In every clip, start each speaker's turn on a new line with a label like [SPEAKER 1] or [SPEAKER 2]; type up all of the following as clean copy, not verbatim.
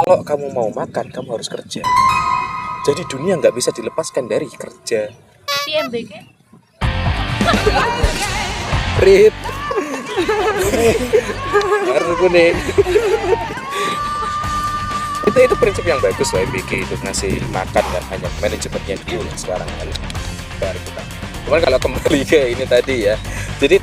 [SPEAKER 1] Kalau kamu mau makan, kamu harus kerja. Jadi dunia nggak bisa dilepaskan dari kerja.
[SPEAKER 2] Di MBK
[SPEAKER 1] Rit. Kartu kuning. Itu prinsip yang bagus lah MBK itu, ngasih makan kan, hanya manajemennya dulu sekarang kan baru kita. Cuman kalau kembali ke ini tadi ya, jadi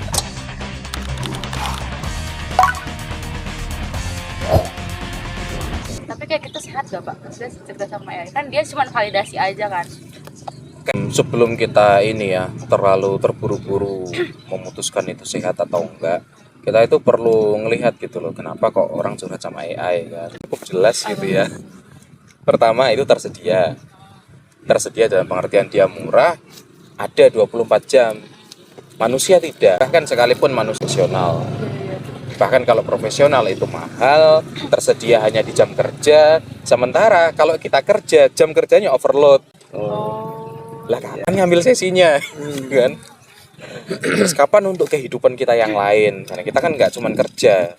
[SPEAKER 2] tapi kayak gitu sehat gak Pak? Maksudnya cerita sama AI kan dia cuma validasi aja kan.
[SPEAKER 1] sebelum kita ini ya terlalu terburu-buru memutuskan itu sehat atau enggak, kita itu perlu ngelihat gitu loh, kenapa kok orang curhat sama AI kan. Cukup jelas gitu ya. Pertama itu tersedia dalam pengertian dia murah, ada 24 jam. Manusia tidak, bahkan sekalipun manusia profesional. Bahkan kalau profesional itu mahal, tersedia hanya di jam kerja. Sementara kalau kita kerja, jam kerjanya overload. Lah kapan ngambil sesinya? Kan? Terus kapan untuk kehidupan kita yang lain? Karena kita kan nggak cuma kerja.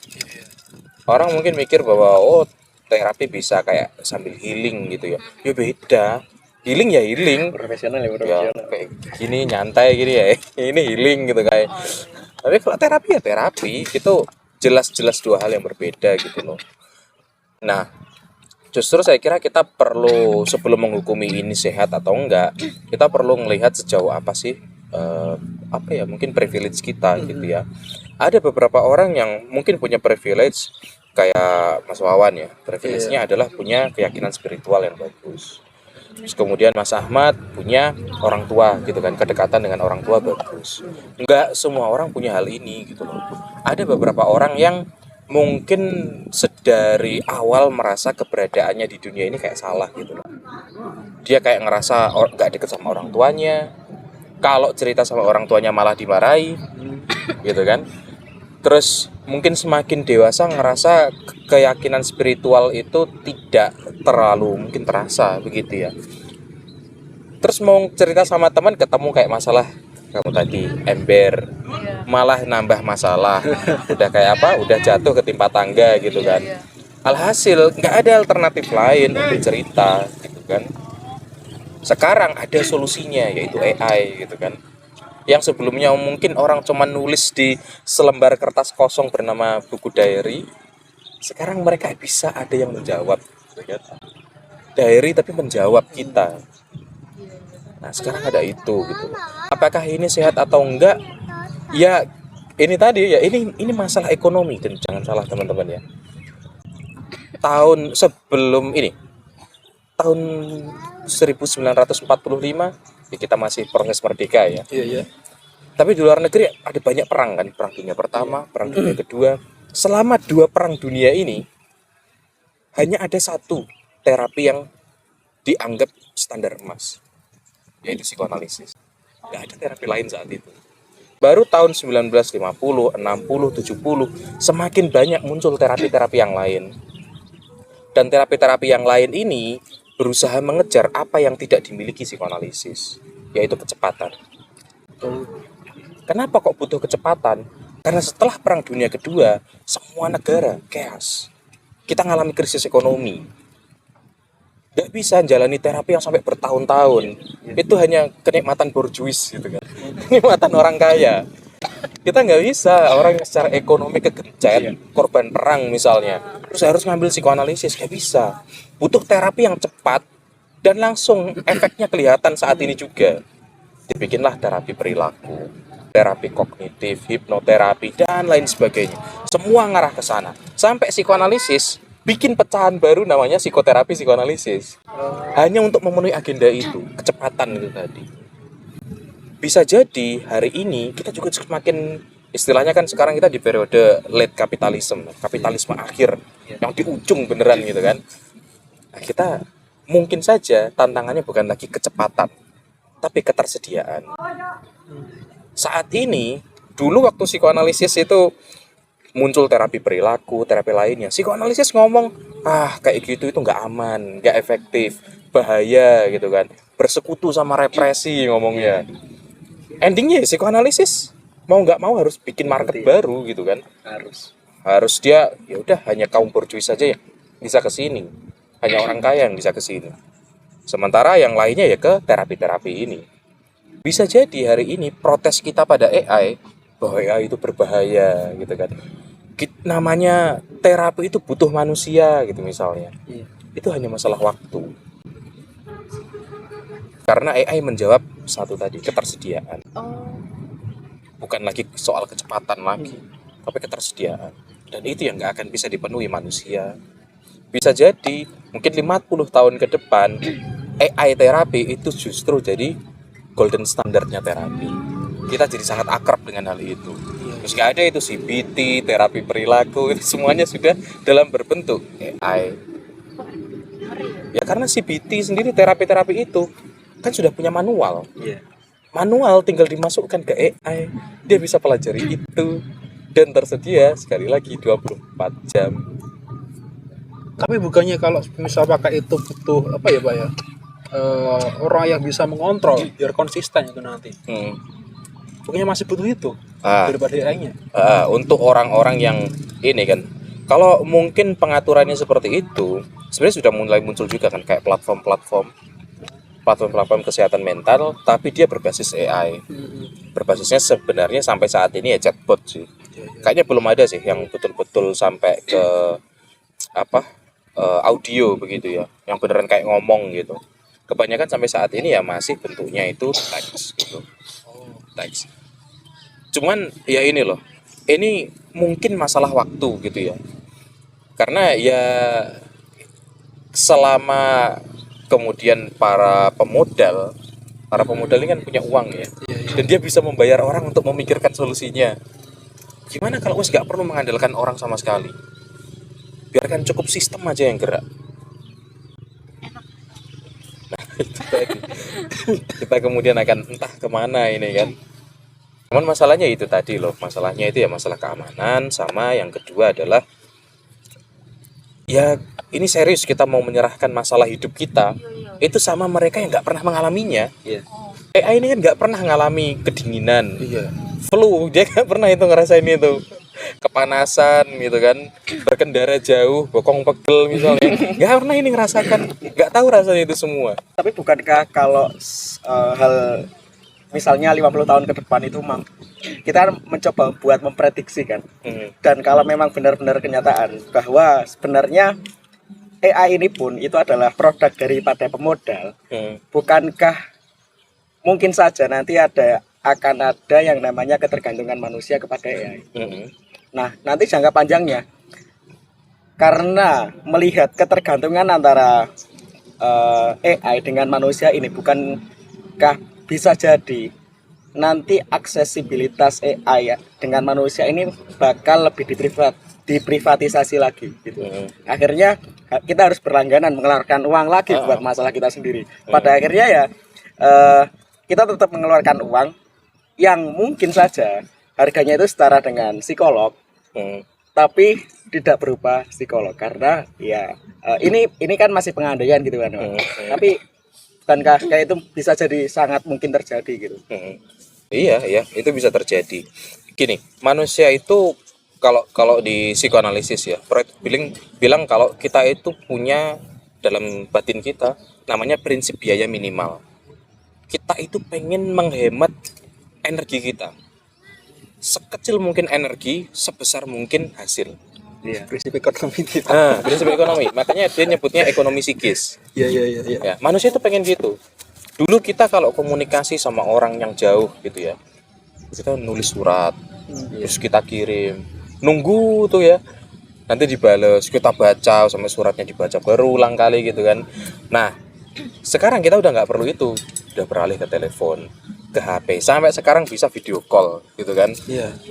[SPEAKER 1] Orang mungkin mikir bahwa oh terapi bisa kayak sambil healing gitu ya. Ya beda. Healing ya healing.
[SPEAKER 3] Profesional ya
[SPEAKER 1] Ya,
[SPEAKER 3] profesional.
[SPEAKER 1] kayak gini nyantai gini ya. Ini healing gitu kayak. Tapi kalau terapi ya terapi, itu jelas-jelas dua hal yang berbeda gitu loh. Nah, justru saya kira kita perlu sebelum menghukumi ini sehat atau enggak, kita perlu melihat sejauh apa sih apa ya mungkin privilege kita gitu ya. Ada beberapa orang yang mungkin punya privilege kayak Mas Wawan ya, privilege-nya adalah punya keyakinan spiritual yang bagus. Terus kemudian Mas Ahmad punya orang tua gitu kan, kedekatan dengan orang tua bagus. Enggak semua orang punya hal ini gitu loh. Ada beberapa orang yang mungkin sedari awal merasa keberadaannya di dunia ini kayak salah gitu loh. Dia kayak ngerasa nggak deket sama orang tuanya. Kalau cerita sama orang tuanya malah dimarahi gitu kan. Terus mungkin semakin dewasa ngerasa keyakinan spiritual itu tidak terlalu mungkin terasa begitu ya. Terus mau cerita sama teman ketemu kayak masalah kamu tadi ember, malah nambah masalah. Udah kayak apa? Udah jatuh ketimpa tangga gitu kan. Alhasil nggak ada alternatif lain untuk cerita gitu kan. Sekarang ada solusinya yaitu AI gitu kan. Yang sebelumnya mungkin orang cuma nulis di selembar kertas kosong bernama buku diary, sekarang mereka bisa ada yang menjawab gitu kan. Diary tapi menjawab kita. Nah sekarang ada itu gitu. Apakah ini sehat atau enggak? Ya ini tadi ya ini masalah ekonomi, dan jangan salah teman-teman ya. Tahun sebelum ini, tahun 1945 ya kita masih proses merdeka ya.
[SPEAKER 3] Iya.
[SPEAKER 1] Tapi di luar negeri ada banyak perang kan, perang dunia pertama, perang dunia kedua. Selama 2 perang dunia ini hanya ada satu terapi yang dianggap standar emas, yaitu psikoanalisis. Nggak ada terapi lain saat itu. Baru tahun 1950, 60, 70 semakin banyak muncul terapi-terapi yang lain. Dan terapi-terapi yang lain ini berusaha mengejar apa yang tidak dimiliki psikoanalisis, yaitu kecepatan. Kenapa kok butuh kecepatan? Karena setelah Perang Dunia Kedua, semua negara chaos. Kita ngalami krisis ekonomi. Gak bisa jalani terapi yang sampai bertahun-tahun. Itu hanya kenikmatan borjuis gitu kan. Kenikmatan orang kaya. Kita nggak bisa, orang yang secara ekonomi kegencet, korban perang misalnya, terus harus ngambil psikoanalisis, nggak bisa. Butuh terapi yang cepat dan langsung efeknya kelihatan saat ini juga. Dibikinlah terapi perilaku, terapi kognitif, hipnoterapi, dan lain sebagainya. Semua ngarah ke sana. Sampai psikoanalisis bikin pecahan baru namanya psikoterapi psikoanalisis. Hanya untuk memenuhi agenda itu, kecepatan itu tadi. Bisa jadi hari ini kita juga semakin, istilahnya kan sekarang kita di periode late capitalism, kapitalisme akhir, yang di ujung beneran gitu kan. Nah, kita mungkin saja tantangannya bukan lagi kecepatan, tapi ketersediaan. Saat ini, dulu waktu psikoanalisis itu muncul terapi perilaku, terapi lainnya, psikoanalisis ngomong, kayak gitu itu nggak aman, nggak efektif, bahaya gitu kan, bersekutu sama represi ngomongnya. Endingnya psikoanalisis mau nggak mau harus bikin market baru gitu kan. Harus dia ya udah hanya kaum borjuis saja ya bisa ke sini. hanya orang kaya yang bisa ke sini. Sementara yang lainnya ya ke terapi-terapi ini. Bisa jadi hari ini protes kita pada AI bahwa AI itu berbahaya gitu kan. Namanya terapi itu butuh manusia gitu misalnya.
[SPEAKER 3] Iya.
[SPEAKER 1] Itu hanya masalah waktu. Karena AI menjawab satu tadi, ketersediaan.
[SPEAKER 2] Oh,
[SPEAKER 1] Bukan lagi soal kecepatan lagi, tapi ketersediaan. Dan itu yang nggak akan bisa dipenuhi manusia. Bisa jadi mungkin 50 tahun ke depan AI terapi itu justru jadi golden standardnya terapi. Kita jadi sangat akrab dengan hal itu. Terus nggak ada itu CBT, terapi perilaku, itu semuanya sudah dalam berbentuk AI.
[SPEAKER 2] ngeri ya.
[SPEAKER 1] Ya karena CBT sendiri terapi-terapi itu kan sudah punya manual.
[SPEAKER 3] Iya.
[SPEAKER 1] Manual tinggal dimasukkan ke AI, dia bisa pelajari itu dan tersedia sekali lagi 24 jam.
[SPEAKER 3] Tapi bukannya kalau misal pakai itu butuh apa ya Pak ya? Orang yang bisa mengontrol biar konsisten itu nanti. Bukannya masih butuh itu daripada AI-nya.
[SPEAKER 1] Untuk orang-orang yang ini kan, kalau mungkin pengaturannya seperti itu, sebenarnya sudah mulai muncul juga kan kayak platform-platform kesehatan mental, tapi dia berbasis AI. Berbasisnya sebenarnya sampai saat ini ya chatbot sih. Kayaknya belum ada sih yang betul-betul sampai ke audio begitu ya, yang beneran kayak ngomong gitu. Kebanyakan sampai saat ini ya masih bentuknya itu teks gitu. Teks. Cuman ya ini loh, ini mungkin masalah waktu gitu ya. Karena ya selama kemudian para pemodal ini kan punya uang ya, dan dia bisa membayar orang untuk memikirkan solusinya. Gimana kalau wes nggak perlu mengandalkan orang sama sekali, biarkan cukup sistem aja yang gerak. Nah itu tadi. Kita kemudian akan entah kemana ini kan. Cuman masalahnya itu tadi loh, masalahnya itu ya masalah keamanan, sama yang kedua adalah ya ini serius kita mau menyerahkan masalah hidup kita itu sama mereka yang nggak pernah mengalaminya. AI ini kan nggak pernah mengalami kedinginan, flu, dia nggak pernah itu ngerasain itu, kepanasan gitu kan, berkendara jauh, bokong pegel misalnya, nggak pernah ini ngerasakan, nggak tahu rasanya itu semua.
[SPEAKER 4] Tapi bukankah kalau hal misalnya 50 tahun ke depan itu kita kan mencoba buat memprediksi kan. Dan kalau memang benar-benar kenyataan bahwa sebenarnya AI ini pun itu adalah produk daripada pemodal, bukankah mungkin saja nanti akan ada yang namanya ketergantungan manusia kepada AI. Nah, nanti jangka panjangnya, karena melihat ketergantungan antara AI dengan manusia ini, bukankah bisa jadi nanti aksesibilitas AI dengan manusia ini bakal lebih diprivatisasi lagi gitu. Akhirnya kita harus berlangganan mengeluarkan uang lagi buat masalah kita sendiri. Pada akhirnya ya kita tetap mengeluarkan uang yang mungkin saja harganya itu setara dengan psikolog, tapi tidak berupa psikolog karena ya ini kan masih pengandaian gitu kan. Tapi bukankah kayak itu bisa jadi sangat mungkin terjadi gitu.
[SPEAKER 1] Iya, itu bisa terjadi. Gini, manusia itu kalau di psikoanalisis ya, Freud bilang kalau kita itu punya dalam batin kita namanya prinsip biaya minimal. Kita itu pengen menghemat energi kita. Sekecil mungkin energi, sebesar mungkin hasil.
[SPEAKER 3] Iya, prinsip ekonomi itu.
[SPEAKER 1] Prinsip ekonomi. Makanya dia nyebutnya ekonomi psikis.
[SPEAKER 3] Iya.
[SPEAKER 1] Ya, manusia itu pengen gitu. Dulu kita kalau komunikasi sama orang yang jauh gitu ya, kita nulis surat, terus kita kirim, nunggu tuh ya, nanti dibales, kita baca sampai suratnya dibaca berulang kali gitu kan. Nah, sekarang kita udah nggak perlu itu, udah beralih ke telepon, ke HP, sampai sekarang bisa video call gitu kan.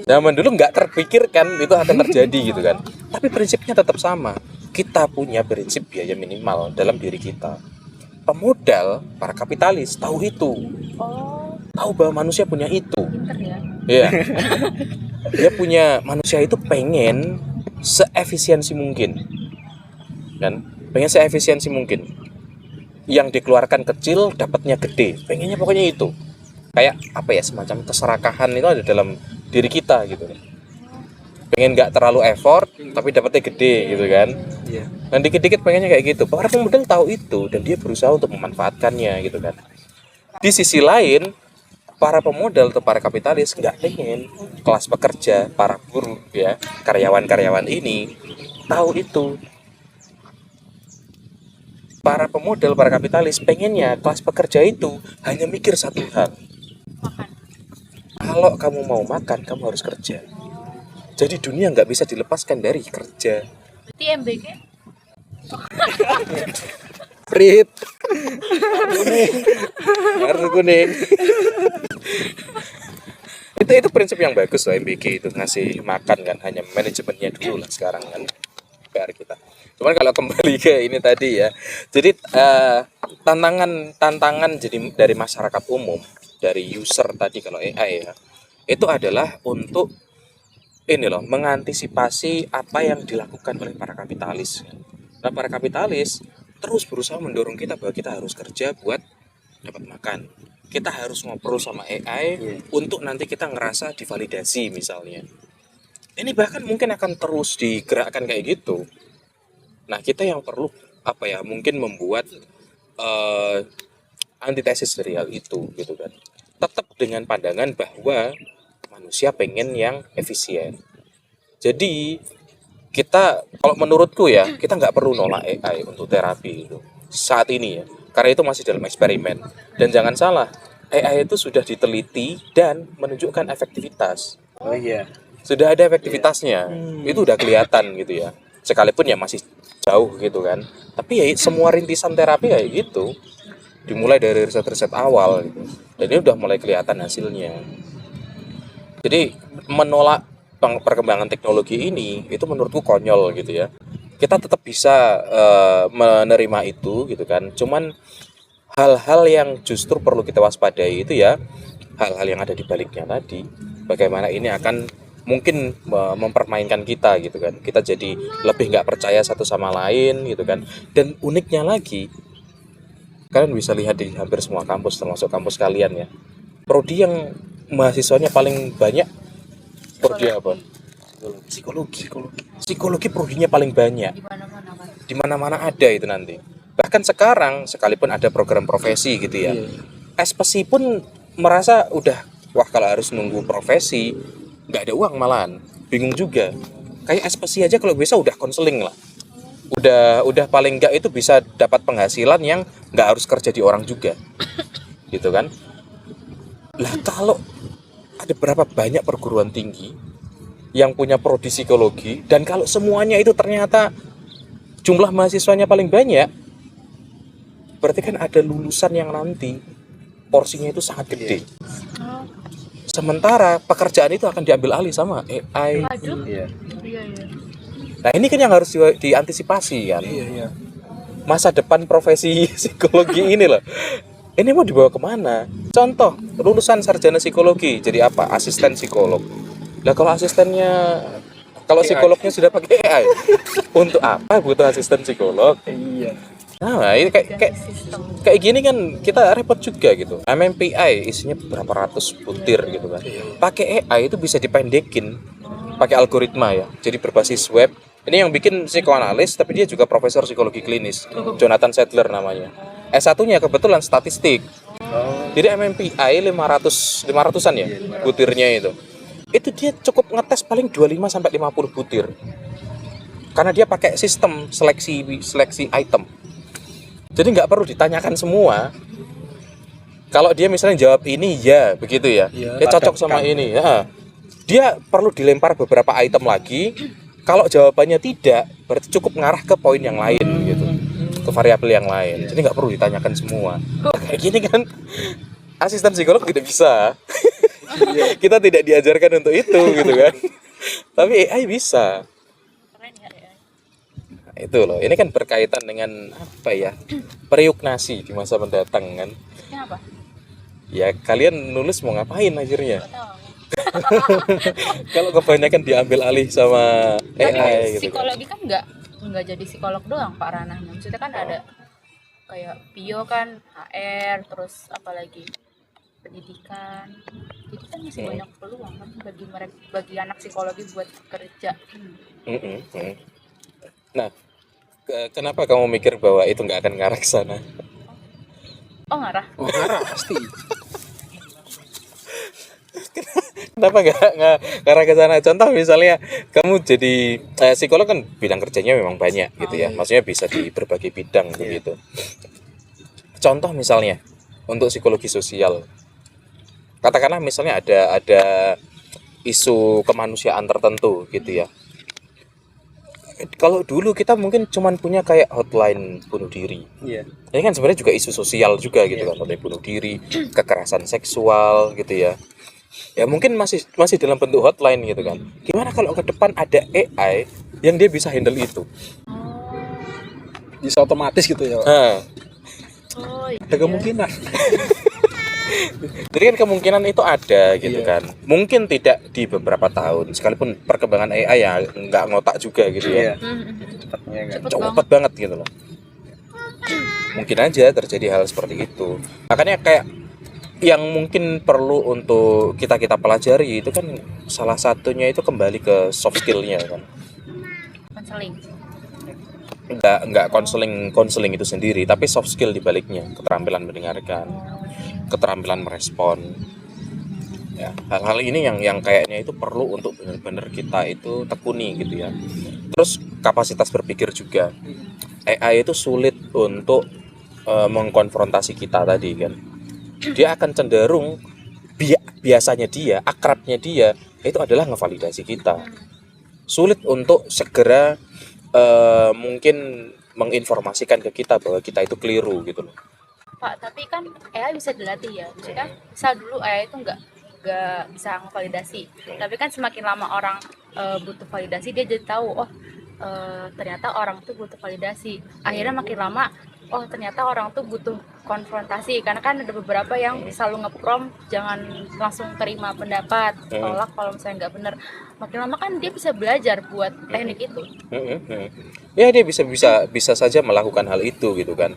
[SPEAKER 1] Zaman dulu nggak terpikirkan itu akan terjadi gitu kan. Tapi prinsipnya tetap sama, kita punya prinsip biaya minimal dalam diri kita. Pemodal, para kapitalis tahu itu, tahu bahwa manusia punya itu.
[SPEAKER 2] Pinter ya.
[SPEAKER 1] Iya. Dia punya, manusia itu pengen seefisiensi mungkin, kan? Pengen seefisiensi mungkin. Yang dikeluarkan kecil, dapatnya gede. Pengennya pokoknya itu. Kayak apa ya, semacam keserakahan itu ada dalam diri kita gitu. pengen nggak terlalu effort tapi dapatnya gede gitu kan.
[SPEAKER 3] Iya.
[SPEAKER 1] Dan dikit-dikit pengennya kayak gitu. Para pemodal tahu itu dan dia berusaha untuk memanfaatkannya gitu kan. Di sisi lain, para pemodal atau para kapitalis nggak pengen kelas pekerja, para buruh ya, karyawan-karyawan ini tahu itu. Para pemodal, para kapitalis pengennya kelas pekerja itu hanya mikir satu hal.
[SPEAKER 2] Makan.
[SPEAKER 1] Kalau kamu mau makan, kamu harus kerja. Jadi dunia nggak bisa dilepaskan dari kerja.
[SPEAKER 2] Berarti MBK
[SPEAKER 3] Prit.
[SPEAKER 1] Kartu kuning. itu prinsip yang bagus loh MBK itu, ngasih makan kan, hanya manajemennya dulu lah sekarang kan PR kita. Cuman kalau kembali ke ini tadi ya, jadi tantangan jadi dari masyarakat umum, dari user tadi kalau AI ya, itu adalah untuk ini loh, mengantisipasi apa yang dilakukan oleh para kapitalis. Nah, para kapitalis terus berusaha mendorong kita bahwa kita harus kerja buat dapat makan. Kita harus ngobrol sama AI untuk nanti kita ngerasa divalidasi misalnya. Ini bahkan mungkin akan terus digerakkan kayak gitu. Nah, kita yang perlu apa ya? Mungkin membuat antitesis dari hal itu gitu kan. Tetap dengan pandangan bahwa manusia pengen yang efisien. Jadi kita, kalau menurutku ya, kita nggak perlu nolak AI untuk terapi itu saat ini ya, karena itu masih dalam eksperimen. Dan jangan salah, AI itu sudah diteliti dan menunjukkan efektivitas.
[SPEAKER 4] Oh iya.
[SPEAKER 1] Sudah ada efektivitasnya, itu udah kelihatan gitu ya. Sekalipun ya masih jauh gitu kan. Tapi ya semua rintisan terapi kayak gitu, dimulai dari riset-riset awal gitu. Dan ini udah mulai kelihatan hasilnya. Jadi menolak perkembangan teknologi ini itu menurutku konyol gitu ya. Kita tetap bisa menerima itu gitu kan. Cuman hal-hal yang justru perlu kita waspadai itu ya hal-hal yang ada di baliknya tadi. Bagaimana ini akan mungkin mempermainkan kita gitu kan. Kita jadi lebih nggak percaya satu sama lain gitu kan. Dan uniknya lagi, kalian bisa lihat di hampir semua kampus termasuk kampus kalian ya. Prodi yang mahasiswanya paling banyak prodi apa? Psikologi prodinya paling banyak.
[SPEAKER 2] di mana-mana kan.
[SPEAKER 1] Di mana-mana ada itu nanti. Bahkan sekarang sekalipun ada program profesi gitu ya. Espesi pun merasa udah wah kalau harus nunggu profesi nggak ada uang malahan. Bingung juga. Kayak espesi aja kalau bisa udah konseling lah. Udah paling nggak itu bisa dapat penghasilan yang nggak harus kerja di orang juga. Gitu kan? Lah kalau ada berapa banyak perguruan tinggi yang punya prodi psikologi dan kalau semuanya itu ternyata jumlah mahasiswanya paling banyak, berarti kan ada lulusan yang nanti porsinya itu sangat gede. Sementara pekerjaan itu akan diambil alih sama AI.
[SPEAKER 2] Aduh.
[SPEAKER 4] Iya.
[SPEAKER 2] Iya.
[SPEAKER 1] Nah ini kan yang harus diantisipasi kan.
[SPEAKER 3] Iya.
[SPEAKER 1] Masa depan profesi psikologi ini loh. Ini mau dibawa kemana? Contoh, lulusan sarjana psikologi jadi apa? Asisten psikolog. Lah kalau psikolognya sudah pakai AI, untuk apa butuh asisten psikolog?
[SPEAKER 3] Iya.
[SPEAKER 1] Nah, ini kayak gini kan kita repot juga gitu. MMPI isinya berapa ratus butir gitu kan. Pakai AI itu bisa dipendekin, pakai algoritma ya. Jadi berbasis web. Ini yang bikin psikoanalis, tapi dia juga profesor psikologi klinis. Jonathan Sadler namanya. S1-nya kebetulan statistik. Jadi MMPI 500-an ya butirnya itu. Itu dia cukup ngetes paling 25 sampai 50 butir. Karena dia pakai sistem seleksi item. Jadi nggak perlu ditanyakan semua. Kalau dia misalnya jawab ini ya begitu ya. Dia cocok sama ini ya. Dia perlu dilempar beberapa item lagi. Kalau jawabannya tidak, berarti cukup ngarah ke poin yang lain gitu. Ke variabel yang lain. Jadi nggak perlu ditanyakan semua. Nah, kayak gini kan asisten psikolog tidak bisa. Kita tidak diajarkan untuk itu gitu kan. Tapi AI bisa.
[SPEAKER 2] Keren ya.
[SPEAKER 1] Nah, itu loh. Ini kan berkaitan dengan apa ya? Periuknasi di masa mendatang kan.
[SPEAKER 2] Ini apa?
[SPEAKER 1] Ya kalian nulis mau ngapain akhirnya?
[SPEAKER 2] Tahu.
[SPEAKER 1] Kalau kebanyakan diambil alih sama
[SPEAKER 2] Tapi
[SPEAKER 1] AI gitu kan.
[SPEAKER 2] psikologi kan nggak jadi psikolog doang Pak ranahnya. Maksudnya kan ada kayak bio kan, HR, terus apa lagi? pendidikan. Jadi kan masih banyak peluang kan bagi anak psikologi buat kerja.
[SPEAKER 1] Nah, kenapa kamu mikir bahwa itu nggak akan ngarah ke sana?
[SPEAKER 2] Oh, ngarah.
[SPEAKER 3] Oh, ngarah pasti.
[SPEAKER 1] Kenapa nggak ngarah ke sana? Contoh misalnya kamu jadi psikolog kan bidang kerjanya memang banyak gitu ya. Maksudnya bisa di berbagai bidang begitu. Contoh misalnya untuk psikologi sosial. Katakanlah misalnya ada isu kemanusiaan tertentu gitu ya. Kalau dulu kita mungkin cuman punya kayak hotline bunuh diri.
[SPEAKER 4] Iya.
[SPEAKER 1] Ini kan sebenarnya juga isu sosial juga gitu kan, hotline bunuh diri, kekerasan seksual gitu ya. Ya mungkin masih dalam bentuk hotline gitu kan. Gimana kalau ke depan ada AI yang dia bisa handle itu?
[SPEAKER 3] Bisa otomatis gitu ya.
[SPEAKER 2] Oh, iya.
[SPEAKER 3] Ada kemungkinan.
[SPEAKER 1] Jadi kan kemungkinan itu ada gitu kan. Mungkin tidak di beberapa tahun, sekalipun perkembangan AI ya nggak ngotak juga gitu ya.
[SPEAKER 4] Cepatnya kan.
[SPEAKER 1] Cepet banget gitu loh. Mungkin aja terjadi hal seperti itu. Makanya kayak yang mungkin perlu untuk kita pelajari itu kan salah satunya itu kembali ke soft skill-nya kan.
[SPEAKER 2] Konseling.
[SPEAKER 1] Enggak konseling itu sendiri, tapi soft skill di baliknya, keterampilan mendengarkan, keterampilan merespon. Ya, hal-hal ini yang kayaknya itu perlu untuk benar-benar kita itu tekuni gitu ya. Terus kapasitas berpikir juga. AI itu sulit untuk mengkonfrontasi kita tadi kan. Dia akan cenderung biasanya dia, akrabnya dia itu adalah ngevalidasi kita. Sulit untuk segera mungkin menginformasikan ke kita bahwa kita itu keliru gitu loh.
[SPEAKER 2] Pak, tapi kan AI bisa dilatih ya. Maksudnya misal dulu AI itu nggak bisa ngevalidasi. Tapi kan semakin lama orang butuh validasi, dia jadi tahu ternyata orang tuh butuh validasi. Akhirnya makin lama ternyata orang tuh butuh konfrontasi, karena kan ada beberapa yang selalu nge-prompt jangan langsung terima pendapat, tolak kalau misalnya nggak bener. Makin lama kan dia bisa belajar buat teknik itu.
[SPEAKER 1] Ya dia bisa saja melakukan hal itu gitu kan.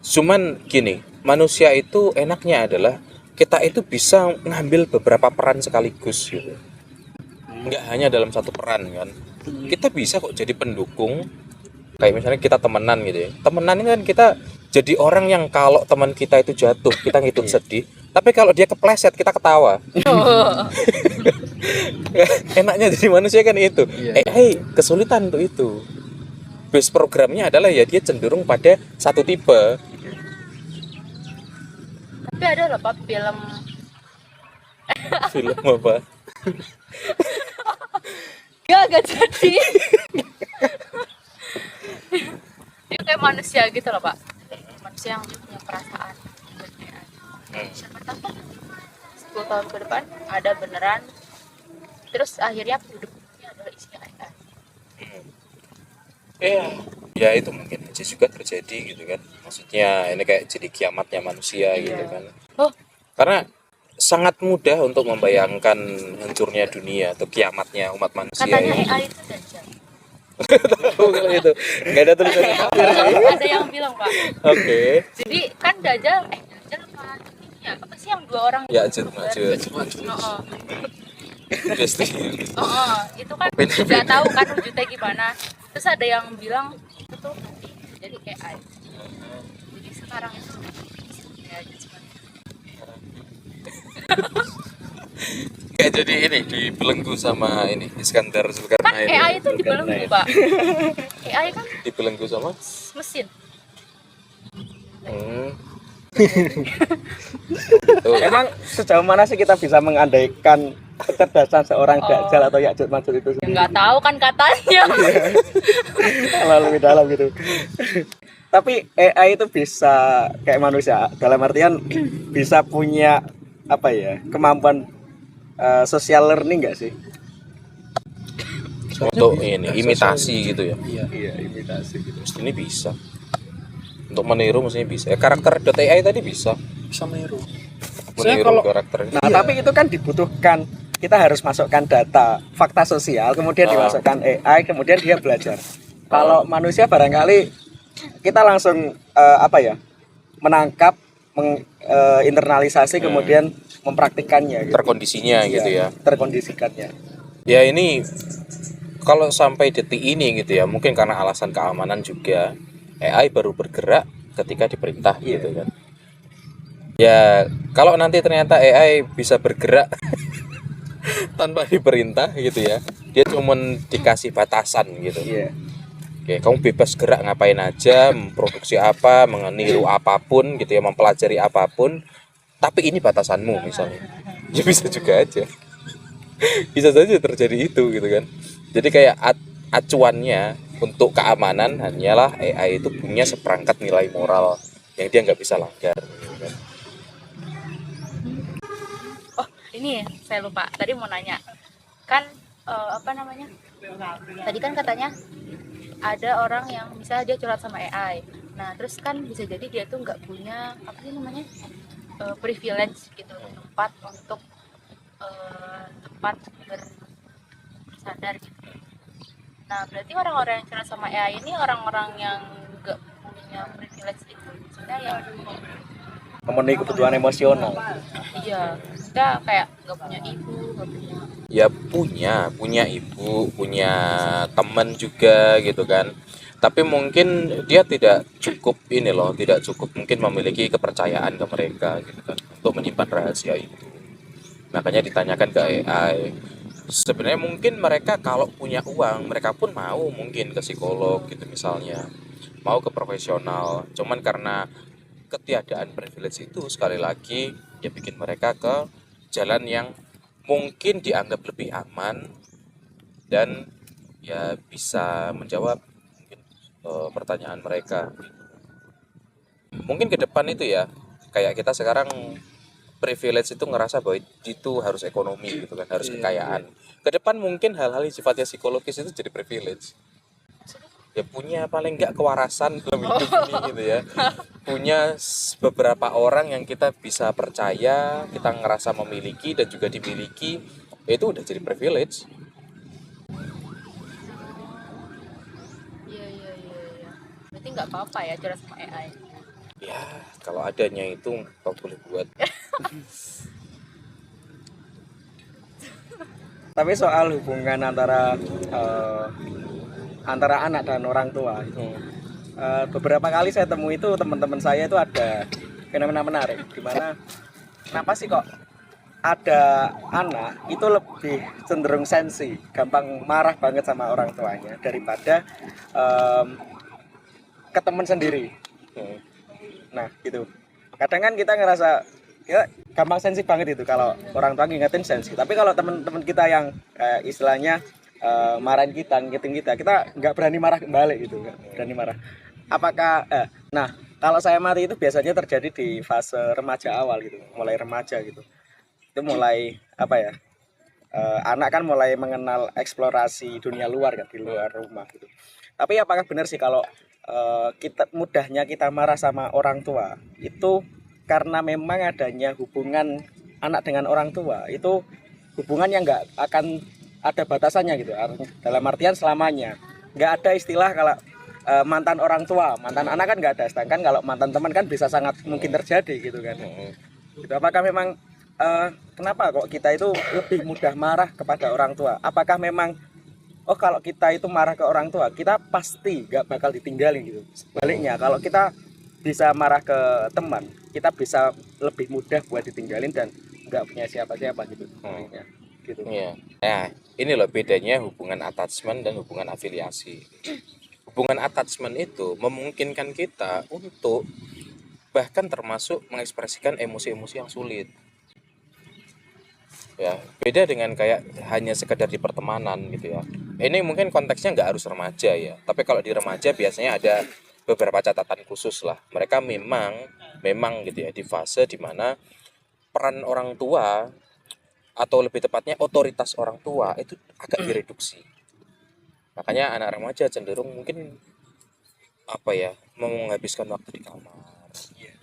[SPEAKER 1] Cuman gini, manusia itu enaknya adalah kita itu bisa ngambil beberapa peran sekaligus gitu. Nggak hanya dalam satu peran kan. Kita bisa kok jadi pendukung. Kayak misalnya kita temenan gitu ya. Temenan ini kan kita jadi orang yang kalau teman kita itu jatuh, kita ngikut sedih. Tapi kalau dia kepleset, kita ketawa. Enaknya jadi manusia kan itu. AI kesulitan untuk itu. Base programnya adalah ya dia cenderung pada satu tipe.
[SPEAKER 2] Tapi ada loh Pak
[SPEAKER 1] Film apa?
[SPEAKER 2] Gak jadi. Dia kayak manusia gitu loh Pak, manusia yang punya perasaan. Siapa tahu kan 10 tahun ke depan ada beneran, terus akhirnya penduduknya adalah isinya AI.
[SPEAKER 1] Ya itu mungkin aja juga terjadi gitu kan. Maksudnya ini kayak jadi kiamatnya manusia gitu kan. Karena sangat mudah untuk membayangkan hancurnya dunia atau kiamatnya umat manusia.
[SPEAKER 2] Katanya
[SPEAKER 1] ya.
[SPEAKER 2] AI itu dajjal.
[SPEAKER 1] Tahu kalau itu nggak ada tulisannya.
[SPEAKER 2] Ada yang bilang Pak.
[SPEAKER 1] Oke.
[SPEAKER 2] Jadi kan dajjal apa? Ya apa sih yang 2 orang?
[SPEAKER 1] Ya Maju.
[SPEAKER 2] Itu kan nggak tahu kan wujudnya gimana. Terus ada yang bilang itu tuh jadi AI. Jadi sekarang itu ya cuma
[SPEAKER 1] Kayak jadi ini dibelenggu sama ini Iskandar
[SPEAKER 2] kan
[SPEAKER 1] Zulkarnain.
[SPEAKER 2] AI itu dibelenggu Pak. AI kan
[SPEAKER 1] Dibelenggu sama
[SPEAKER 2] mesin.
[SPEAKER 4] Emang sejauh mana sih kita bisa mengandaikan kecerdasan seorang dajjal atau Ya'juj Ma'juj itu
[SPEAKER 2] Ya nggak tahu kan katanya.
[SPEAKER 4] kalau lebih dalam gitu. Tapi AI itu bisa kayak manusia, dalam artian bisa punya apa ya, kemampuan social learning nggak sih?
[SPEAKER 1] untuk ini imitasi gitu ya.
[SPEAKER 4] Iya, imitasi gitu.
[SPEAKER 1] Ini bisa. Untuk meniru mestinya bisa. Karakter.ai tadi bisa
[SPEAKER 3] meniru.
[SPEAKER 1] Meniru karakter.
[SPEAKER 4] Nah, tapi itu kan dibutuhkan, kita harus masukkan data fakta sosial, kemudian dimasukkan AI, kemudian dia belajar. Kalau manusia barangkali kita langsung menangkap internalisasi kemudian mempraktikkannya gitu.
[SPEAKER 1] Terkondisinya gitu ya.
[SPEAKER 4] Terkondisikannya.
[SPEAKER 1] Ya ini kalau sampai detik ini gitu ya, mungkin karena alasan keamanan juga, AI baru bergerak ketika diperintah gitu kan. Ya kalau nanti ternyata AI bisa bergerak tanpa diperintah gitu ya, dia cuma dikasih batasan gitu. Oke, kamu bebas gerak ngapain aja, memproduksi apa, meniru apapun gitu ya, mempelajari apapun, tapi ini batasanmu misalnya. Ya bisa juga aja. Bisa saja terjadi itu gitu kan. Jadi kayak acuannya untuk keamanan hanyalah AI itu punya seperangkat nilai moral yang dia nggak bisa langgar gitu kan.
[SPEAKER 2] Oh ini saya lupa tadi mau nanya kan apa namanya tadi kan katanya ada orang yang misalnya dia curhat sama AI. Nah terus kan bisa jadi dia tuh nggak punya apa sih namanya privilege gitu tempat untuk tempat bersandar gitu. Nah berarti orang-orang yang curhat sama AI ini orang-orang yang nggak punya privilege itu, maksudnya yang
[SPEAKER 4] Memenuhi kebutuhan emosional.
[SPEAKER 2] iya kita kayak nggak punya ibu, nggak punya
[SPEAKER 1] Ya punya ibu, punya teman juga gitu kan. Tapi mungkin dia tidak cukup ini loh, tidak cukup mungkin memiliki kepercayaan ke mereka gitu kan untuk menyimpan rahasia itu. Makanya ditanyakan ke AI. Sebenarnya mungkin mereka kalau punya uang, mereka pun mau mungkin ke psikolog gitu misalnya. Mau ke profesional. Cuman karena ketiadaan privilege itu sekali lagi ya bikin mereka ke jalan yang mungkin dianggap lebih aman dan ya bisa menjawab mungkin pertanyaan mereka. Mungkin ke depan itu ya kayak kita sekarang privilege itu ngerasa bahwa itu harus ekonomi gitu kan, harus kekayaan. Ke depan mungkin hal-hal yang sifatnya psikologis itu jadi privilege. Ya punya paling nggak kewarasan dalam hidup ini gitu ya. Punya beberapa orang yang kita bisa percaya, kita ngerasa memiliki dan juga dimiliki, itu udah jadi privilege.
[SPEAKER 2] iya berarti nggak apa-apa ya curhat sama AI.
[SPEAKER 1] Ya kalau adanya itu nggak boleh buat.
[SPEAKER 4] Tapi soal hubungan antara anak dan orang tua itu, beberapa kali saya temui itu teman-teman saya itu ada fenomena menarik di mana kenapa sih kok ada anak itu lebih cenderung sensi, gampang marah banget sama orang tuanya daripada ke teman sendiri. Nah gitu, kadang kan kita ngerasa ya gampang sensi banget itu kalau orang tua ngingetin sensi, tapi kalau teman-teman kita yang istilahnya marahin kita, ngingetin kita nggak berani marah kembali gitu, nggak berani marah. Apakah nah kalau saya mati itu biasanya terjadi di fase remaja awal gitu, mulai remaja gitu, itu mulai apa ya, anak kan mulai mengenal eksplorasi dunia luar kan, di luar rumah gitu. Tapi apakah benar sih kalau kita mudahnya kita marah sama orang tua itu karena memang adanya hubungan anak dengan orang tua itu hubungan yang nggak akan ada batasannya gitu, dalam artian selamanya nggak ada istilah kalau mantan orang tua, mantan anak kan nggak ada, sedangkan kalau mantan teman kan bisa sangat mungkin terjadi gitu kan. Gitu. Apakah memang kenapa kok kita itu lebih mudah marah kepada orang tua? Apakah memang kalau kita itu marah ke orang tua kita pasti nggak bakal ditinggalin gitu? Sebaliknya kalau kita bisa marah ke teman, kita bisa lebih mudah buat ditinggalin dan nggak punya siapa-siapa gitu. Gitu.
[SPEAKER 1] Iya. Nah, ini loh bedanya hubungan attachment dan hubungan afiliasi. Hubungan attachment itu memungkinkan kita untuk bahkan termasuk mengekspresikan emosi-emosi yang sulit. Ya, beda dengan kayak hanya sekedar di pertemanan gitu ya. Ini mungkin konteksnya nggak harus remaja ya, tapi kalau di remaja biasanya ada beberapa catatan khusus lah. Mereka memang gitu ya di fase dimana peran orang tua atau lebih tepatnya otoritas orang tua itu agak direduksi. Makanya anak remaja cenderung mungkin apa ya, mau menghabiskan waktu di kamar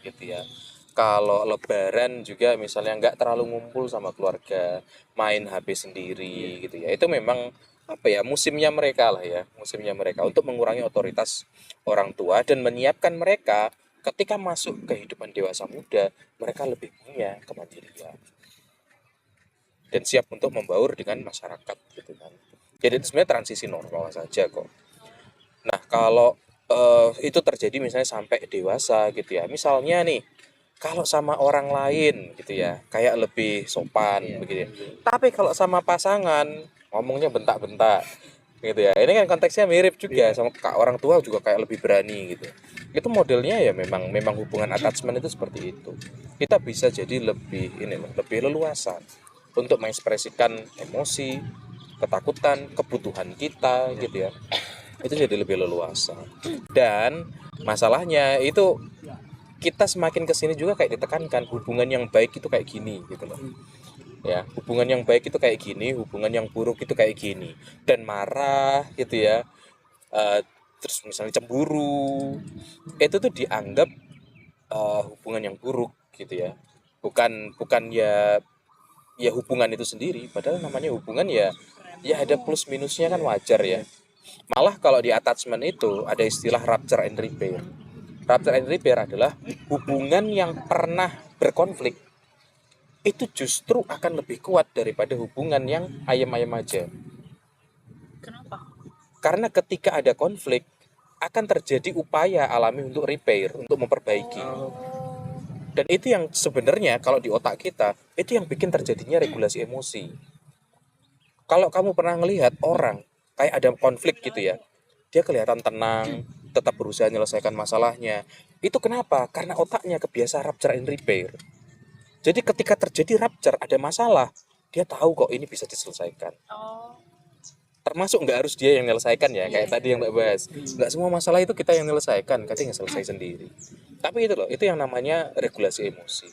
[SPEAKER 1] gitu ya. Kalau lebaran juga misalnya nggak terlalu ngumpul sama keluarga, main HP sendiri gitu ya. Itu memang apa ya, musimnya mereka lah ya, musimnya mereka untuk mengurangi otoritas orang tua dan menyiapkan mereka ketika masuk kehidupan dewasa muda, mereka lebih punya kemandirian dan siap untuk membaur dengan masyarakat gitu kan. Jadi itu sebenarnya transisi normal saja kok. Nah kalau itu terjadi misalnya sampai dewasa gitu ya, misalnya nih kalau sama orang lain gitu ya kayak lebih sopan begitu ya, tapi kalau sama pasangan ngomongnya bentak-bentak gitu ya, ini kan konteksnya mirip juga sama orang tua juga kayak lebih berani gitu. Itu modelnya ya memang hubungan attachment itu seperti itu. Kita bisa jadi lebih leluasa untuk mengekspresikan emosi, ketakutan, kebutuhan kita gitu ya, itu jadi lebih leluasa. Dan masalahnya itu kita semakin kesini juga kayak ditekankan hubungan yang baik itu kayak gini gitu loh ya, hubungan yang baik itu kayak gini, hubungan yang buruk itu kayak gini, dan marah gitu ya. Terus misalnya cemburu itu tuh dianggap hubungan yang buruk gitu ya, bukan ya hubungan itu sendiri, padahal namanya hubungan ya ada plus minusnya kan, wajar ya. Malah kalau di attachment itu ada istilah rupture and repair. Rupture and repair adalah hubungan yang pernah berkonflik itu justru akan lebih kuat daripada hubungan yang ayam-ayam aja.
[SPEAKER 2] Kenapa?
[SPEAKER 1] Karena ketika ada konflik akan terjadi upaya alami untuk repair, untuk memperbaiki. Dan itu yang sebenarnya kalau di otak kita itu yang bikin terjadinya regulasi emosi. Kalau kamu pernah melihat orang kayak ada konflik gitu ya, dia kelihatan tenang, tetap berusaha menyelesaikan masalahnya. Itu kenapa? Karena otaknya kebiasa rupture and repair. Jadi ketika terjadi rupture, ada masalah, dia tahu kok ini bisa diselesaikan. Termasuk nggak harus dia yang menyelesaikan ya, kayak tadi yang Mbak bahas. Nggak semua masalah itu kita yang menyelesaikan, kadang yang selesai sendiri. Tapi itu loh, itu yang namanya regulasi emosi.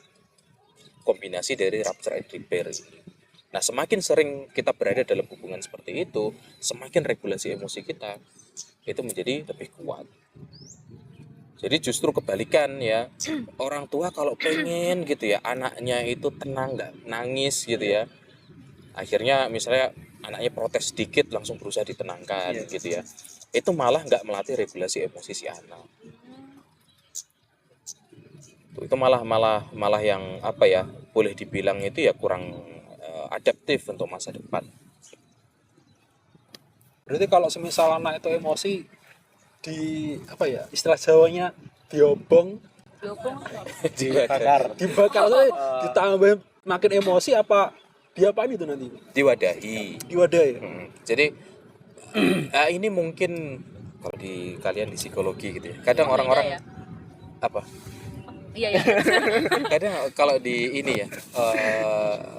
[SPEAKER 1] Kombinasi dari rupture and repair ini. Nah, semakin sering kita berada dalam hubungan seperti itu, semakin regulasi emosi kita itu menjadi lebih kuat. Jadi justru kebalikan ya, orang tua kalau pengen gitu ya anaknya itu tenang, nggak nangis gitu ya, akhirnya misalnya anaknya protes sedikit langsung berusaha ditenangkan gitu ya, itu malah nggak melatih regulasi emosi si anak. Itu malah yang apa ya, boleh dibilang itu ya kurang adaptif untuk masa depan.
[SPEAKER 3] Berarti kalau semisal anak itu emosi, di apa ya istilah Jawanya, diobong
[SPEAKER 1] Dibakar,
[SPEAKER 3] ditambah makin emosi, apa diapain itu nanti? Diwadahi.
[SPEAKER 1] Jadi ini mungkin kalau di kalian di psikologi gitu ya, kadang orang-orang
[SPEAKER 2] ya?
[SPEAKER 1] apa
[SPEAKER 2] Iya ya.
[SPEAKER 1] kadang kalau di ini ya,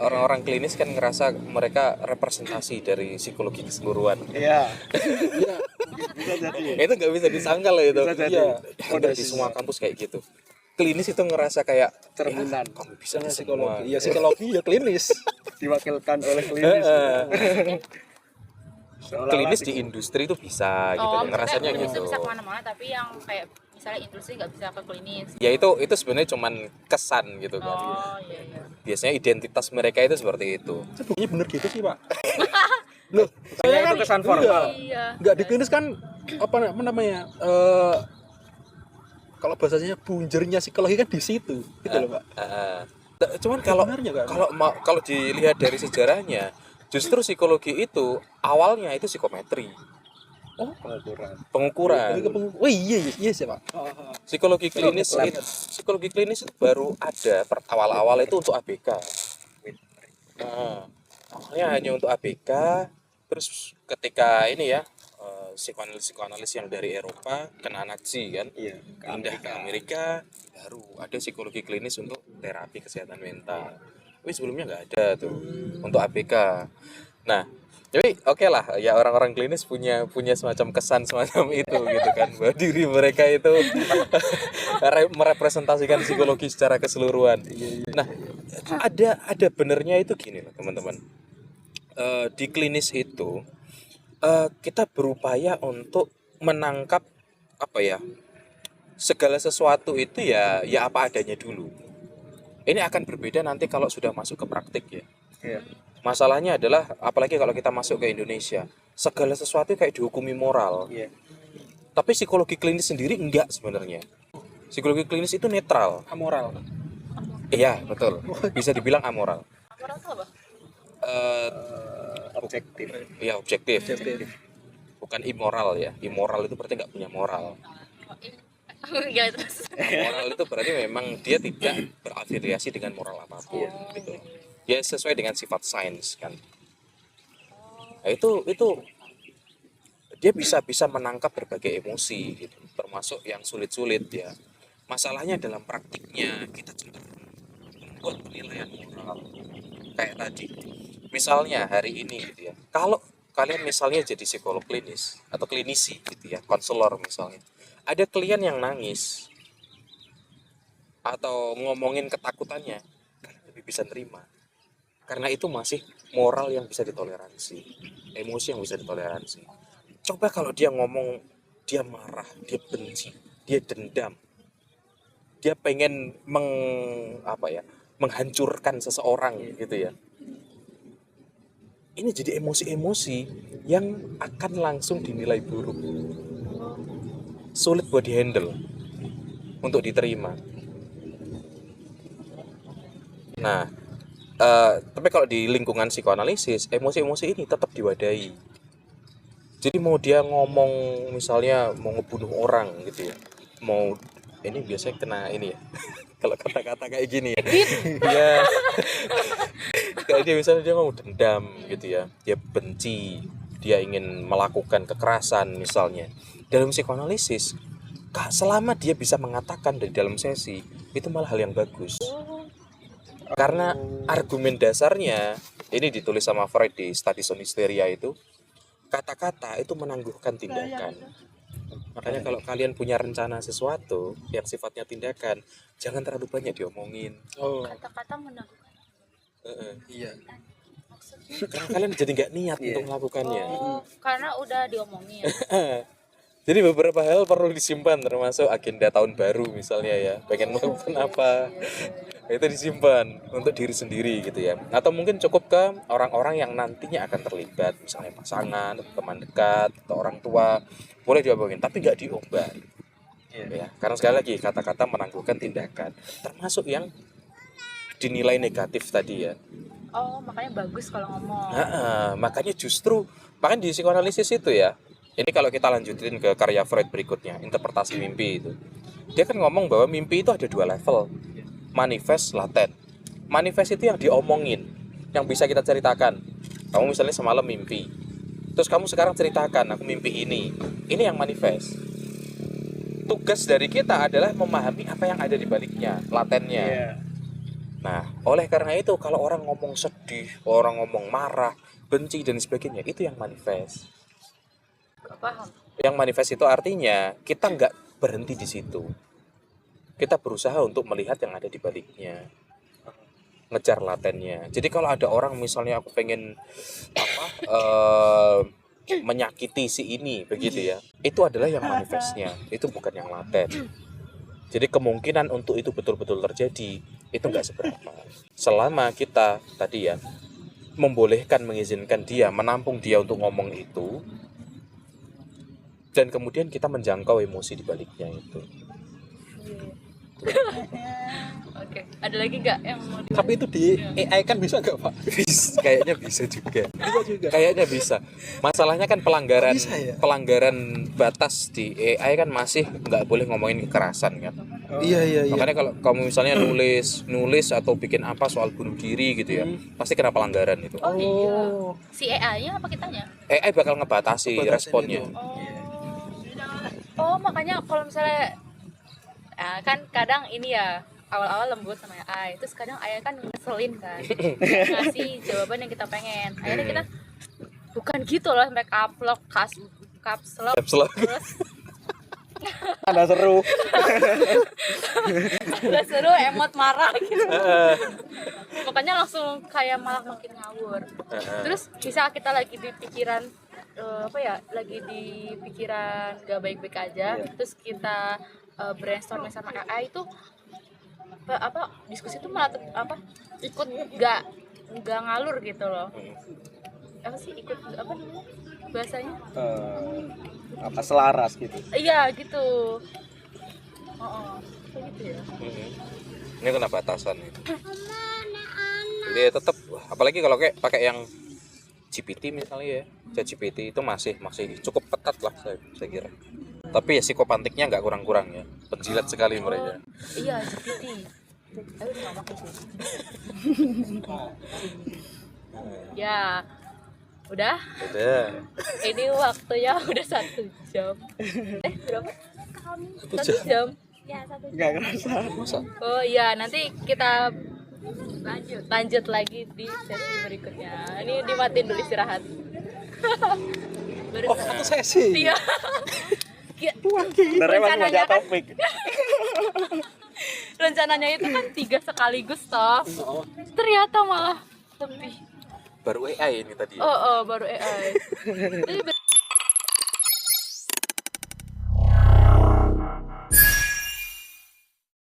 [SPEAKER 1] orang-orang klinis kan ngerasa mereka representasi dari psikologi keseluruhan.
[SPEAKER 4] Iya.
[SPEAKER 3] Bisa jadi.
[SPEAKER 1] Itu nggak bisa disangkal loh itu.
[SPEAKER 3] Iya.
[SPEAKER 1] Udah di semua kampus kayak gitu. Klinis itu ngerasa kayak
[SPEAKER 4] Cerminan.
[SPEAKER 1] ya, kamu bisa di
[SPEAKER 3] Psikologi.
[SPEAKER 1] semua.
[SPEAKER 3] Iya, psikologi ya klinis.
[SPEAKER 4] Diwakilkan oleh klinis.
[SPEAKER 1] Klinis di industri itu bisa gitu, ngerasanya gitu.
[SPEAKER 2] Bisa kemana-mana, tapi yang kayak misalnya industri nggak bisa ke klinis.
[SPEAKER 1] Ya itu sebenarnya cuman kesan gitu kan.
[SPEAKER 2] Iya.
[SPEAKER 1] Biasanya identitas mereka itu seperti itu.
[SPEAKER 3] Bukannya bener gitu sih, Pak. Loh,
[SPEAKER 4] Saya itu kesan formal.
[SPEAKER 2] Iya.
[SPEAKER 3] nggak di klinis kan apa namanya? Kalau bahasanya bunjernya psikologi kan di situ, gitu loh, Pak.
[SPEAKER 1] Cuman kalau dilihat dari sejarahnya, justru psikologi itu awalnya itu psikometri.
[SPEAKER 3] Oh,
[SPEAKER 1] Pengukuran.
[SPEAKER 3] oh iya sih, Pak.
[SPEAKER 1] Psikologi klinis itu baru ada awal-awal itu untuk ABK. Nah, awalnya hanya untuk ABK, terus ketika ini ya psikoanalis yang dari Eropa kena Nazi kan, pindah ke Amerika, baru ada psikologi klinis untuk terapi kesehatan mental. Tapi sebelumnya nggak ada tuh untuk ABK. Nah, jadi oke lah ya, orang-orang klinis punya semacam kesan semacam itu gitu kan, bahwa diri mereka itu merepresentasikan psikologi secara keseluruhan. Nah, ada benernya itu gini loh teman-teman. Di klinis itu kita berupaya untuk menangkap apa ya, segala sesuatu itu ya apa adanya dulu. Ini akan berbeda nanti kalau sudah masuk ke praktik ya. Masalahnya adalah apalagi kalau kita masuk ke Indonesia, segala sesuatu kayak dihukumi moral. Tapi psikologi klinis sendiri enggak sebenarnya. Psikologi klinis itu netral.
[SPEAKER 3] Amoral.
[SPEAKER 1] Iya, betul. Bisa dibilang amoral.
[SPEAKER 2] Amoral itu apa?
[SPEAKER 1] Eh,
[SPEAKER 4] Objektif.
[SPEAKER 1] iya, objektif.
[SPEAKER 3] Objektif.
[SPEAKER 1] Bukan immoral ya. Immoral itu berarti nggak punya moral.
[SPEAKER 2] Enggak terus.
[SPEAKER 1] Moral itu berarti memang dia tidak berafiliasi dengan moral apapun gitu. Dia sesuai dengan sifat sains kan. Nah, itu dia bisa menangkap berbagai emosi gitu, termasuk yang sulit-sulit ya. Masalahnya dalam praktiknya kita cenderung membuat penilaian moral kayak tadi. Misalnya hari ini gitu ya. Kalau kalian misalnya jadi psikolog klinis atau klinisi gitu ya, konselor misalnya. Ada klien yang nangis atau ngomongin ketakutannya, kalian lebih bisa nerima. Karena itu masih moral yang bisa ditoleransi, emosi yang bisa ditoleransi. Coba kalau dia ngomong, dia marah, dia benci, dia dendam, dia pengen menghancurkan seseorang gitu ya. Ini jadi emosi-emosi yang akan langsung dinilai buruk, sulit buat dihandle, untuk diterima. Nah, tapi kalau di lingkungan psikoanalisis, emosi-emosi ini tetap diwadahi. Jadi mau dia ngomong misalnya mau ngebunuh orang gitu ya, mau ini biasanya kena ini ya. Kalau kata-kata kayak gini ya, dia kayak dia misalnya dia mau dendam gitu ya, dia benci, dia ingin melakukan kekerasan misalnya. Dalam psikoanalisis, selama dia bisa mengatakan dari dalam sesi, itu malah hal yang bagus. Karena argumen dasarnya, ini ditulis sama Freud di Studies on Hysteria itu, kata-kata itu menangguhkan tindakan. Makanya kalau kalian punya rencana sesuatu yang sifatnya tindakan, jangan terlalu banyak diomongin.
[SPEAKER 3] Oh,
[SPEAKER 2] Kata-kata menangguhkan.
[SPEAKER 3] iya.
[SPEAKER 2] Maksudnya?
[SPEAKER 1] Karena kalian jadi nggak niat
[SPEAKER 4] Iya.
[SPEAKER 1] untuk melakukannya.
[SPEAKER 2] Oh, karena udah diomongin.
[SPEAKER 1] Jadi beberapa hal perlu disimpan, termasuk agenda tahun baru misalnya ya, pengen melakukan apa, itu disimpan untuk diri sendiri gitu ya. Atau mungkin cukup ke orang-orang yang nantinya akan terlibat, misalnya pasangan, atau teman dekat, atau orang tua, boleh diomongin, tapi nggak diumbar. Ya, karena sekali lagi kata-kata menangguhkan tindakan, termasuk yang dinilai negatif tadi ya.
[SPEAKER 2] Oh, makanya bagus kalau ngomong.
[SPEAKER 1] Makanya di psikoanalisis itu ya. Ini kalau kita lanjutin ke karya Freud berikutnya, interpretasi mimpi itu. Dia kan ngomong bahwa mimpi itu ada dua level, manifest, laten. Manifest itu yang diomongin, yang bisa kita ceritakan. Kamu misalnya semalam mimpi, terus kamu sekarang ceritakan, aku mimpi ini. Ini yang manifest. Tugas dari kita adalah memahami apa yang ada di baliknya, latennya.
[SPEAKER 4] Iya.
[SPEAKER 1] Nah, oleh karena itu kalau orang ngomong sedih, orang ngomong marah, benci dan sebagainya, itu yang manifest.
[SPEAKER 2] Gak paham.
[SPEAKER 1] Yang manifest itu artinya kita nggak berhenti di situ. Kita berusaha untuk melihat yang ada di baliknya, ngejar latennya. Jadi kalau ada orang misalnya aku pengen menyakiti si ini begitu ya, itu adalah yang manifestnya, itu bukan yang laten. Jadi kemungkinan untuk itu betul-betul terjadi itu nggak seberapa. Selama kita tadi ya membolehkan, mengizinkan dia, menampung dia untuk ngomong itu, dan kemudian kita menjangkau emosi di baliknya itu.
[SPEAKER 2] Oke, ada lagi nggak yang mau di?
[SPEAKER 3] Tapi itu di AI kan bisa nggak, Pak?
[SPEAKER 1] Kayaknya bisa juga.
[SPEAKER 3] Bisa juga.
[SPEAKER 1] Kayaknya bisa. Masalahnya kan pelanggaran
[SPEAKER 3] Bisa ya?
[SPEAKER 1] pelanggaran batas di AI kan masih nggak boleh ngomongin kekerasan kan.
[SPEAKER 3] Iya.
[SPEAKER 1] Makanya kalau kamu misalnya nulis atau bikin apa soal bunuh diri gitu ya, pasti kena pelanggaran itu.
[SPEAKER 2] Oh iya. Si AI-nya apa kitanya?
[SPEAKER 1] AI bakal ngebatasi
[SPEAKER 3] Ngebatasin
[SPEAKER 1] responnya.
[SPEAKER 3] itu.
[SPEAKER 2] Oh, makanya kalau misalnya kan kadang ini ya awal-awal lembut sama AI, terus kadang AI kan ngeselin kan, ngasih jawaban yang kita pengen. Akhirnya kita bukan gitu loh, make up lock, caps lock,
[SPEAKER 1] Caps lock.
[SPEAKER 2] terus
[SPEAKER 4] Anda seru.
[SPEAKER 2] udah seru emot marah gitu. Makanya langsung kayak malah makin ngawur. Terus bisa kita lagi di pikiran lagi di pikiran gak baik-baik aja, terus kita brainstorming sama AI itu diskusi itu malah ikut nggak ngalur gitu loh. Apa sih ikut apa namanya bahasanya?
[SPEAKER 4] Selaras gitu.
[SPEAKER 2] Iya gitu. kayak gitu ya.
[SPEAKER 1] Ini kena batasan itu. Jadi ya tetap, apalagi kalau kayak pakai yang GPT misalnya ya, ChatGPT itu masih cukup ketat lah saya kira. Tapi ya psikopantiknya nggak kurang-kurang ya, penjilat sekali mereka.
[SPEAKER 2] Iya, GPT. Ayo nggak pakai sih. Ya, udah.
[SPEAKER 1] Udah.
[SPEAKER 2] Ini waktunya udah 1 jam. Berapa? 1 jam. Ya, 1 jam.
[SPEAKER 4] Nggak kerasa.
[SPEAKER 1] Masa?
[SPEAKER 2] Oh iya, nanti kita lanjut lagi di sesi berikutnya. Ini dimatiin dulu istirahat.
[SPEAKER 3] Oh, satu sesi.
[SPEAKER 2] Iya.
[SPEAKER 4] Benernya masih
[SPEAKER 2] Rencananya
[SPEAKER 4] banyak
[SPEAKER 2] kan,
[SPEAKER 4] topik.
[SPEAKER 2] rencananya itu kan 3 sekaligus toh.
[SPEAKER 3] Oh,
[SPEAKER 2] Ternyata malah lebih.
[SPEAKER 1] Baru AI ini tadi ya.
[SPEAKER 2] Oh, baru AI. Jadi